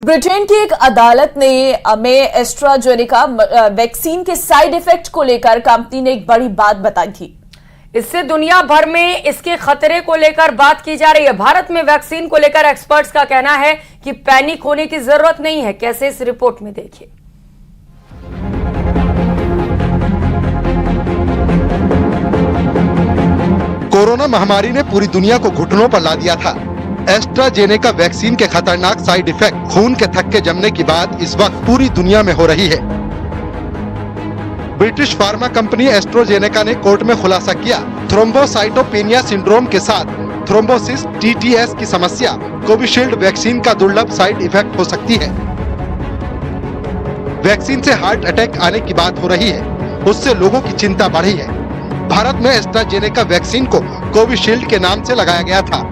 Britain की एक अदालत ने में एस्ट्राजेनेका वैक्सीन के साइड इफेक्ट को लेकर कंपनी ने एक बड़ी बात बताई थी। इससे दुनिया भर में इसके खतरे को लेकर बात की जा रही है। भारत में वैक्सीन को लेकर एक्सपर्ट्स का कहना है कि पैनिक होने की जरूरत नहीं है। कैसे, इस रिपोर्ट में देखिए। कोरोना महामारी ने पूरी दुनिया को घुटनों पर ला दिया था। एस्ट्राजेनेका वैक्सीन के खतरनाक साइड इफेक्ट खून के थक्के जमने की बात इस वक्त पूरी दुनिया में हो रही है। ब्रिटिश फार्मा कंपनी एस्ट्राजेनेका ने कोर्ट में खुलासा किया, थ्रोम्बोसाइटोपेनिया सिंड्रोम के साथ थ्रोम्बोसिस (TTS) की समस्या कोविशील्ड वैक्सीन का दुर्लभ साइड इफेक्ट हो सकती है। वैक्सीन से हार्ट अटैक आने की बात हो रही है, उससे लोगों की चिंता बढ़ी है। भारत में एस्ट्राजेनेका वैक्सीन को कोविशील्ड के नाम से लगाया गया था।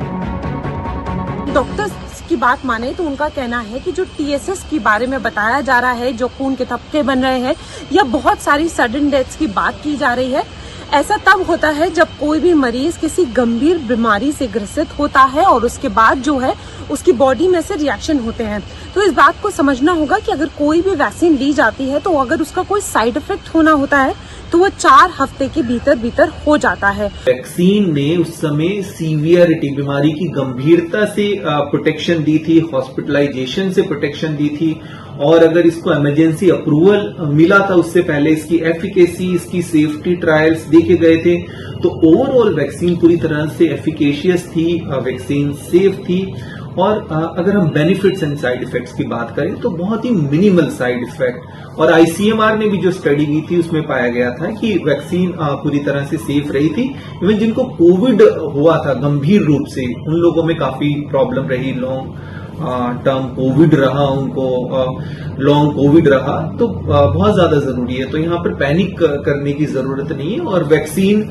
डॉक्टर्स की बात माने तो उनका कहना है कि जो TSS के बारे में बताया जा रहा है, जो खून के थक्के बन रहे हैं या बहुत सारी सडन डेथ्स की बात की जा रही है, ऐसा तब होता है जब कोई भी मरीज किसी गंभीर बीमारी से ग्रसित होता है और उसके बाद जो है उसकी बॉडी में से रिएक्शन होते हैं। तो इस बात को समझना होगा कि अगर कोई भी वैक्सीन ली जाती है तो अगर उसका कोई साइड इफेक्ट होना होता है तो वो 4 हफ्ते के भीतर हो जाता है। वैक्सीन ने उस समय सीवियरिटी, बीमारी की गंभीरता से प्रोटेक्शन दी थी, हॉस्पिटलाइजेशन से प्रोटेक्शन दी थी, और अगर इसको इमरजेंसी अप्रूवल मिला था उससे पहले इसकी एफिकेसी, इसकी सेफ्टी ट्रायल्स देखे गए थे। तो ओवरऑल वैक्सीन पूरी तरह से एफिकेशियस थी, वैक्सीन सेफ थी। और अगर हम बेनिफिट्स एंड साइड इफेक्ट्स की बात करें तो बहुत ही मिनिमल साइड इफेक्ट, और ICMR ने भी जो स्टडी की थी उसमें पाया गया था कि वैक्सीन पूरी तरह से सेफ रही थी। इवन जिनको कोविड हुआ था गंभीर रूप से, उन लोगों में काफी प्रॉब्लम रही, लॉन्ग टर्म कोविड रहा, उनको लॉन्ग कोविड रहा, तो बहुत ज्यादा जरूरी है। तो यहाँ पर पैनिक करने की जरूरत नहीं है, और वैक्सीन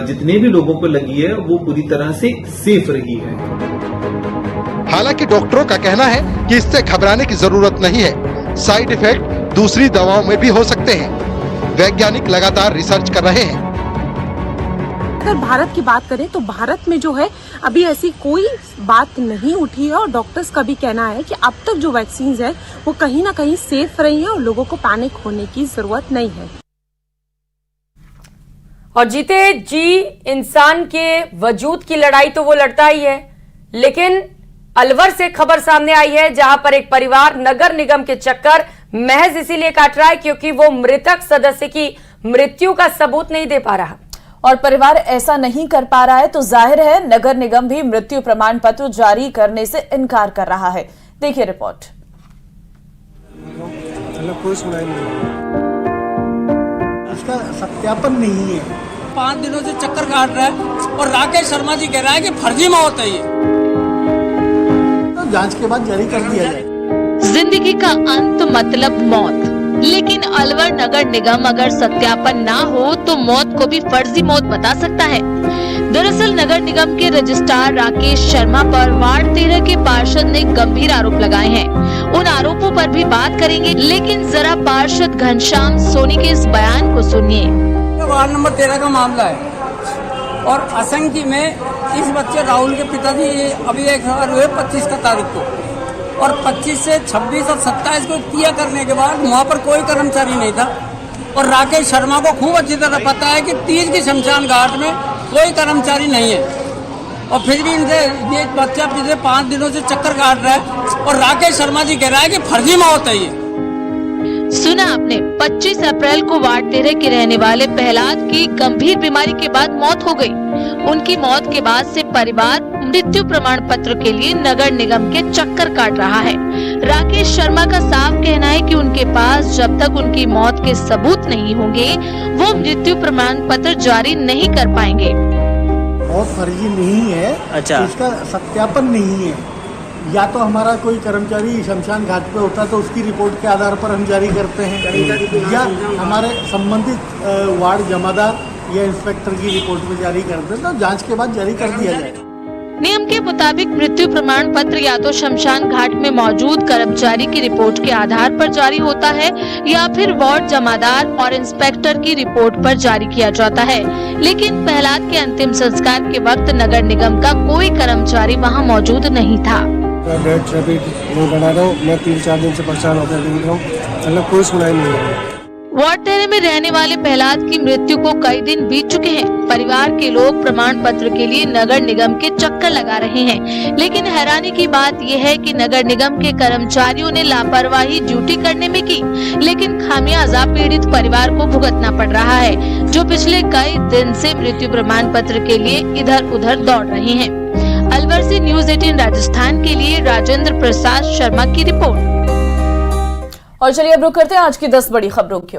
जितने भी लोगों को लगी है वो पूरी तरह से सेफ रही है। हालांकि डॉक्टरों का कहना है कि इससे घबराने की जरूरत नहीं है, साइड इफेक्ट दूसरी दवाओं में भी हो सकते हैं। वैज्ञानिक लगातार रिसर्च कर रहे हैं। अगर भारत की बात करें तो भारत में जो है अभी ऐसी कोई बात नहीं उठी है, और डॉक्टर्स का भी कहना है कि अब तक जो वैक्सीन है वो कहीं ना कहीं सेफ रही है और लोगों को पैनिक होने की जरूरत नहीं है। और जीते जी इंसान के वजूद की लड़ाई तो वो लड़ता ही है, लेकिन अलवर से खबर सामने आई है जहां पर एक परिवार नगर निगम के चक्कर महज इसीलिए काट रहा है क्योंकि वो मृतक सदस्य की मृत्यु का सबूत नहीं दे पा रहा, और परिवार ऐसा नहीं कर पा रहा है तो जाहिर है नगर निगम भी मृत्यु प्रमाण पत्र जारी करने से इनकार कर रहा है। देखिए रिपोर्ट। इसका सत्यापन नहीं है। 5 दिनों से चक्कर काट रहा है और राकेश शर्मा जी कह रहा है कि फर्जी मौत है ये। जांच के बाद जारी कर दिया जाए। जिंदगी का अंत मतलब मौत, लेकिन अलवर नगर निगम अगर सत्यापन ना हो तो मौत को भी फर्जी मौत बता सकता है। दरअसल नगर निगम के रजिस्ट्रार राकेश शर्मा पर वार्ड 13 के पार्षद ने गंभीर आरोप लगाए हैं। उन आरोपों पर भी बात करेंगे, लेकिन जरा पार्षद घनश्याम सोनी के इस बयान को सुनिए। वार्ड नंबर 13 का मामला है, और असंख्य में इस बच्चे राहुल के पिताजी अभी एक हुए 25 का तारीख को, और 25 से 26 और 27 को किया करने के बाद वहाँ पर कोई कर्मचारी नहीं था। और राकेश शर्मा को खूब अच्छी तरह पता है कि 30 की शमशान घाट में कोई कर्मचारी नहीं है, और फिर भी इनसे ये बच्चा पिछले 5 दिनों से चक्कर काट रहा है, और राकेश शर्मा जी कह रहा है कि फर्जी मौत है ये। सुना आपने, 25 अप्रैल को वार्ड 13 के रहने वाले प्रहलाद की गंभीर बीमारी के बाद मौत हो गई। उनकी मौत के बाद से परिवार मृत्यु प्रमाण पत्र के लिए नगर निगम के चक्कर काट रहा है। राकेश शर्मा का साफ कहना है कि उनके पास जब तक उनकी मौत के सबूत नहीं होंगे वो मृत्यु प्रमाण पत्र जारी नहीं कर पाएंगे। मौत फर्जी नहीं है। अच्छा। इसका सत्यापन नहीं है। या तो हमारा कोई कर्मचारी शमशान घाट पे होता तो उसकी रिपोर्ट के आधार पर हम जारी करते हैं, या हमारे संबंधित वार्ड जमादार या इंस्पेक्टर की रिपोर्ट में जारी करते हैं, तो जांच के बाद जारी कर दिया जाएगा। नियम के मुताबिक मृत्यु प्रमाण पत्र या तो शमशान घाट में मौजूद कर्मचारी की रिपोर्ट के आधार पर जारी होता है, या फिर वार्ड जमादार और इंस्पेक्टर की रिपोर्ट पर जारी किया जाता है। लेकिन प्रहलाद के अंतिम संस्कार के वक्त नगर निगम का कोई कर्मचारी वहां मौजूद नहीं था। मैं डेथ सर्टिफिकेट नहीं बना रहा हूँ, मैं 3-4 दिन से परेशान होकर घूम रहा हूँ, मतलब कोई सुनाई नहीं हो रही। वार्ड 13 में रहने वाले प्रहलाद की मृत्यु को कई दिन बीत चुके हैं। परिवार के लोग प्रमाण पत्र के लिए नगर निगम के चक्कर लगा रहे हैं, लेकिन हैरानी की बात यह है कि नगर निगम के कर्मचारियों ने लापरवाही ड्यूटी करने में की, लेकिन खामियाजा पीड़ित परिवार को भुगतना पड़ रहा है, जो पिछले कई दिन से मृत्यु प्रमाण पत्र के लिए इधर उधर दौड़ रहे हैं। अलवर से न्यूज़ 18 राजस्थान के लिए राजेंद्र प्रसाद शर्मा की रिपोर्ट। और चलिए अब रुक करते हैं आज की 10 बड़ी खबरों की ओर।